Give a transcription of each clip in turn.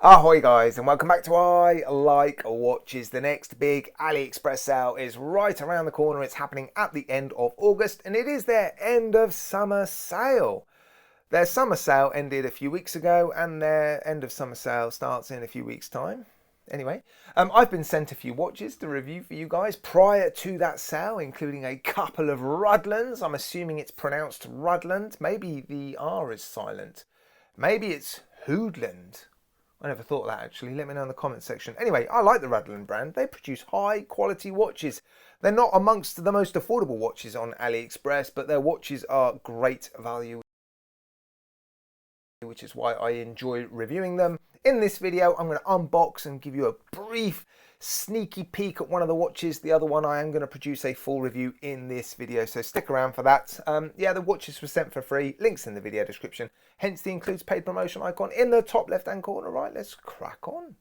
Ahoy guys, and welcome back to I Like Watches. The next big AliExpress sale is right around the corner. It's happening at the end of August and it is their end of summer sale. Their summer sale ended a few weeks ago and their end of summer sale starts in a few weeks time. Anyway, I've been sent a few watches to review for you guys prior to that sale, including a couple of Hruodlands. I'm assuming it's pronounced Hruodland. Maybe the R is silent. Maybe it's Hruodland. I never thought of that actually. Let me know in the comments section. Anyway, I like the Hruodland brand. They produce high quality watches. They're not amongst the most affordable watches on AliExpress, but their watches are great value, which is why I enjoy reviewing them. In this video, I'm going to unbox and give you a brief sneaky peek at one of the watches. The other one I am going to produce a full review in this video, so stick around for that. Yeah, the watches were sent for free, links in the video description, hence the includes paid promotion icon in the top left hand corner. Right, let's crack on.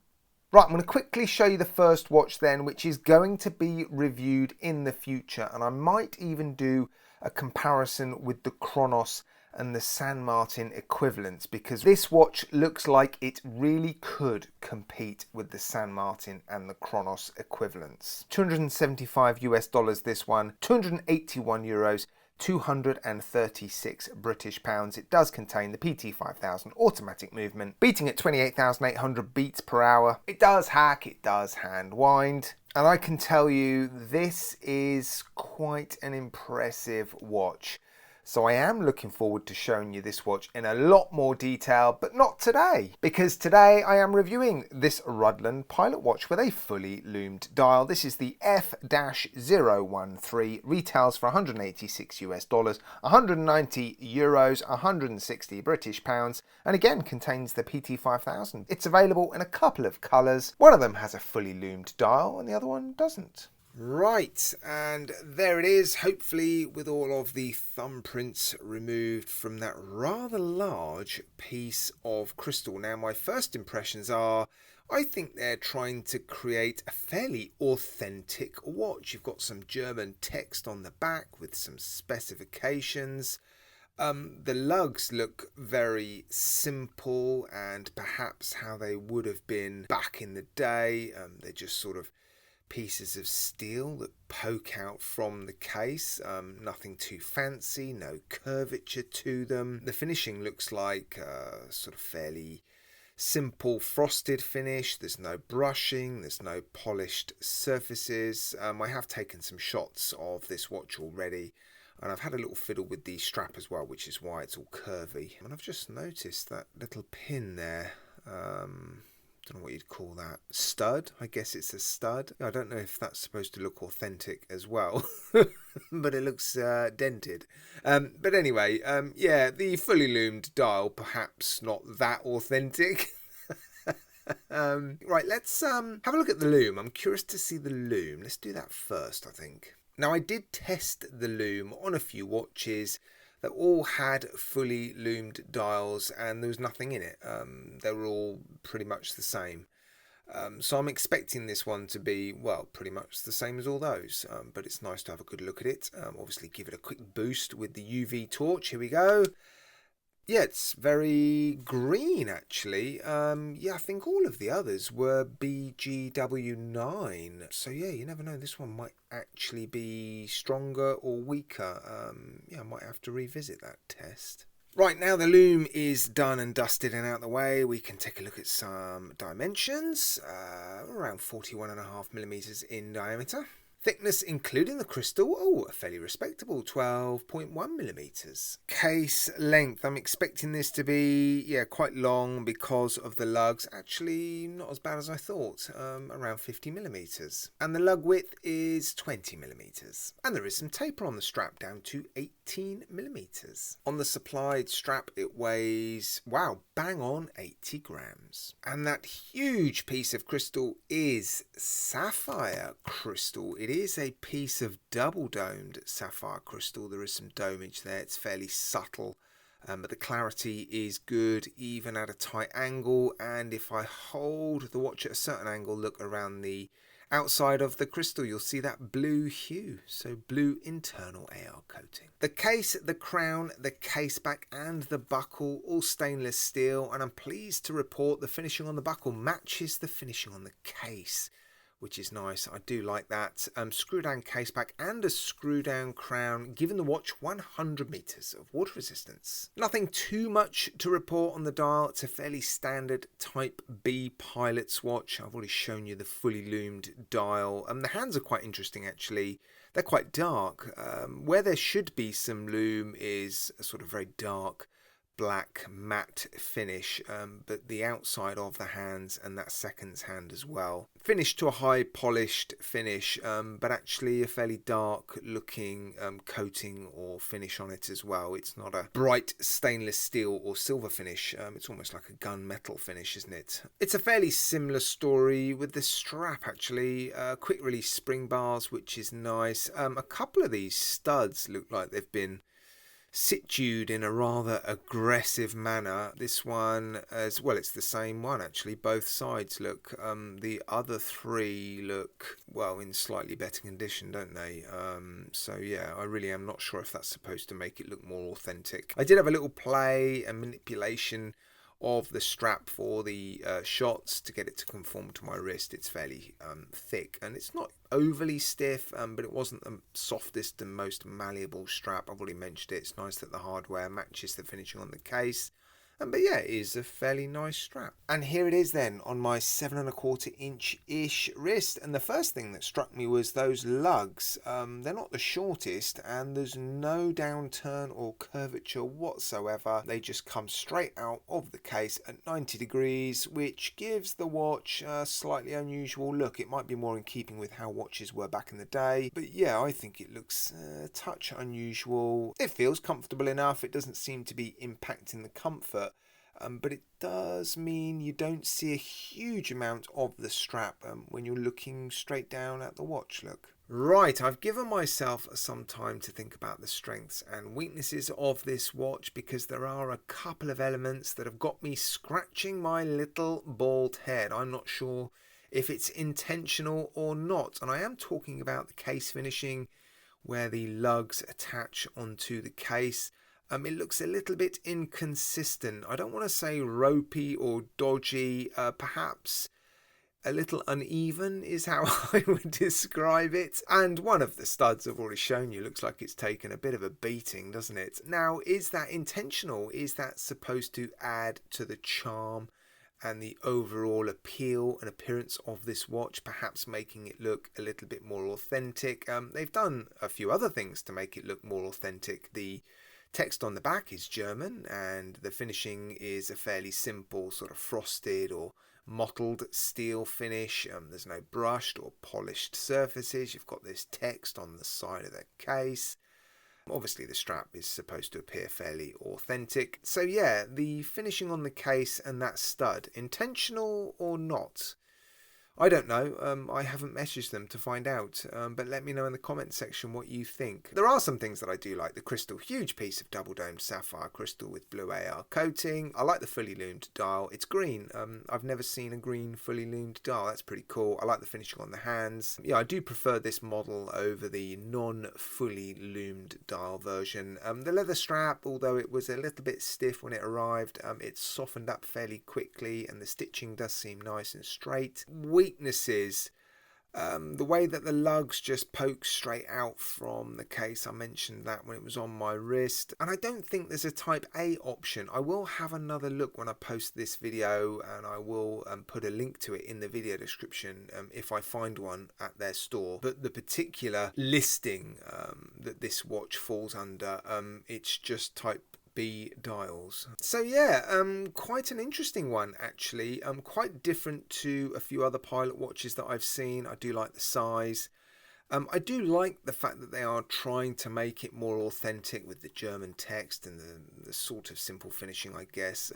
Right, I'm going to quickly show you the first watch then, which is going to be reviewed in the future, and I might even do a comparison with the Chronos and the San Martin equivalents, because this watch looks like it really could compete with the San Martin and the Chronos equivalents. 275 US dollars this one, 281 euros, 236 British pounds. It does contain the PT5000 automatic movement, beating at 28,800 beats per hour. It does hack, it does hand wind, and I can tell you this is quite an impressive watch. So I am looking forward to showing you this watch in a lot more detail, but not today, because today I am reviewing this Hruodland pilot watch with a fully loomed dial. This is the F-013, retails for 186 US dollars, 190 euros, 160 British pounds, and again contains the PT5000. It's available in a couple of colours. One of them has a fully loomed dial and the other one doesn't. Right, and there it is, hopefully with all of the thumbprints removed from that rather large piece of crystal. Now, my first impressions are, I think they're trying to create a fairly authentic watch. You've got some German text on the back with some specifications. The lugs look very simple and perhaps how they would have been back in the day. They're just sort of pieces of steel that poke out from the case. Nothing too fancy, no curvature to them. The finishing looks like sort of fairly simple frosted finish. There's no brushing, there's no polished surfaces. I have taken some shots of this watch already, and I've had a little fiddle with the strap as well, which is why it's all curvy. And I've just noticed that little pin there. Don't know what you'd call that. Stud? I guess it's a stud. I don't know if that's supposed to look authentic as well, but it looks dented. But anyway, yeah, the fully loomed dial, perhaps not that authentic. Right, let's have a look at the loom. I'm curious to see the loom. Let's do that first, I think. Now, I did test the loom on a few watches that all had fully loomed dials and there was nothing in it. They were all pretty much the same. So I'm expecting this one to be, well, pretty much the same as all those. But it's nice to have a good look at it. Obviously give it a quick boost with the UV torch. Here we go. Yeah, it's very green actually. Yeah, I think all of the others were BGW9. So yeah, you never know. This one might actually be stronger or weaker. Yeah, I might have to revisit that test. Right, now the loom is done and dusted and out of the way, we can take a look at some dimensions. Around 41.5mm in diameter. Thickness including the crystal, oh, a fairly respectable 12.1mm. Case length, I'm expecting this to be, yeah, quite long because of the lugs. Actually, not as bad as I thought, around 50mm. And the lug width is 20mm. And there is some taper on the strap down to 18mm. On the supplied strap, it weighs, wow, bang on 80 grams. And that huge piece of crystal is sapphire crystal. It is a piece of double domed sapphire crystal. There is some domage there. It's fairly subtle, but the clarity is good even at a tight angle. And if I hold the watch at a certain angle, look around the Outside of the crystal, you'll see that blue hue, so blue internal AR coating. The case, the crown, the case back and the buckle, all stainless steel, and I'm pleased to report the finishing on the buckle matches the finishing on the case, which is nice. I do like that. Screw down case back and a screw down crown, giving the watch 100 meters of water resistance. Nothing too much to report on the dial. It's a fairly standard Type B pilot's watch. I've already shown you the fully loomed dial. The hands are quite interesting actually. They're quite dark. Where there should be some loom is a sort of very dark black matte finish, but the outside of the hands and that second's hand as well, finished to a high polished finish, but actually a fairly dark looking coating or finish on it as well. It's not a bright stainless steel or silver finish. It's almost like a gunmetal finish, isn't it? It's a fairly similar story with the strap actually. Quick release spring bars, which is nice. A couple of these studs look like they've been situed in a rather aggressive manner. This one as well, it's the same one actually. Both sides look, the other three look, well, in slightly better condition, don't they? So yeah, I really am not sure if that's supposed to make it look more authentic. I did have a little play and manipulation of the strap for the shots to get it to conform to my wrist. It's fairly thick and it's not overly stiff, but it wasn't the softest and most malleable strap. I've already mentioned it. It's nice that the hardware matches the finishing on the case. But yeah, it is a fairly nice strap. And here it is then on my 7¼ inch-ish wrist. And the first thing that struck me was those lugs. They're not the shortest and there's no downturn or curvature whatsoever. They just come straight out of the case at 90 degrees, which gives the watch a slightly unusual look. It might be more in keeping with how watches were back in the day. But yeah, I think it looks a touch unusual. It feels comfortable enough. It doesn't seem to be impacting the comfort. But it does mean you don't see a huge amount of the strap when you're looking straight down at the watch. Look. Right, I've given myself some time to think about the strengths and weaknesses of this watch because there are a couple of elements that have got me scratching my little bald head. I'm not sure if it's intentional or not, and I am talking about the case finishing where the lugs attach onto the case. It looks a little bit inconsistent. I don't want to say ropey or dodgy, perhaps a little uneven is how I would describe it. And one of the studs I've already shown you looks like it's taken a bit of a beating, doesn't it? Now, is that intentional? Is that supposed to add to the charm and the overall appeal and appearance of this watch, perhaps making it look a little bit more authentic? They've done a few other things to make it look more authentic. The text on the back is German and the finishing is a fairly simple sort of frosted or mottled steel finish. There's no brushed or polished surfaces. You've got this text on the side of the case. Obviously the strap is supposed to appear fairly authentic. So yeah, the finishing on the case and that stud, intentional or not? I don't know, I haven't messaged them to find out, but let me know in the comment section what you think. There are some things that I do like. The crystal, huge piece of double domed sapphire crystal with blue AR coating. I like the fully loomed dial. It's green. I've never seen a green fully loomed dial. That's pretty cool. I like the finishing on the hands. Yeah, I do prefer this model over the non-fully loomed dial version. The leather strap, although it was a little bit stiff when it arrived, it's softened up fairly quickly and the stitching does seem nice and straight. Weaknesses, the way that the lugs just poke straight out from the case. I mentioned that when it was on my wrist, and I don't think there's a type A option. I will have another look when I post this video, and I will put a link to it in the video description if I find one at their store. But the particular listing that this watch falls under, it's just type B dials. So yeah, quite an interesting one actually. Quite different to a few other pilot watches that I've seen. I do like the size. I do like the fact that they are trying to make it more authentic with the German text and the sort of simple finishing, I guess.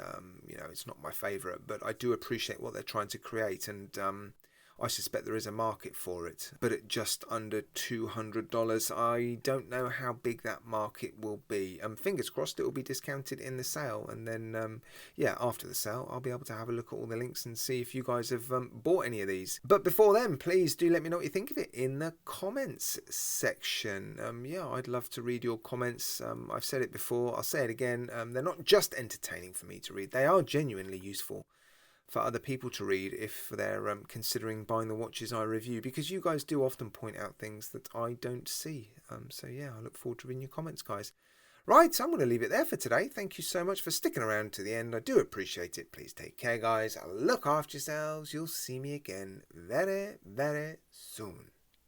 You know, it's not my favourite, but I do appreciate what they're trying to create. And I suspect there is a market for it, but at just under $200, I don't know how big that market will be. Fingers crossed it will be discounted in the sale, and then yeah, after the sale I'll be able to have a look at all the links and see if you guys have bought any of these. But before then, please do let me know what you think of it in the comments section. Yeah, I'd love to read your comments. I've said it before, I'll say it again. They're not just entertaining for me to read, they are genuinely useful for other people to read if they're considering buying the watches I review, because you guys do often point out things that I don't see. So yeah, I look forward to reading your comments, guys. Right, I'm going to leave it there for today. Thank you so much for sticking around to the end. I do appreciate it. Please take care, guys. Look after yourselves. You'll see me again very, very soon.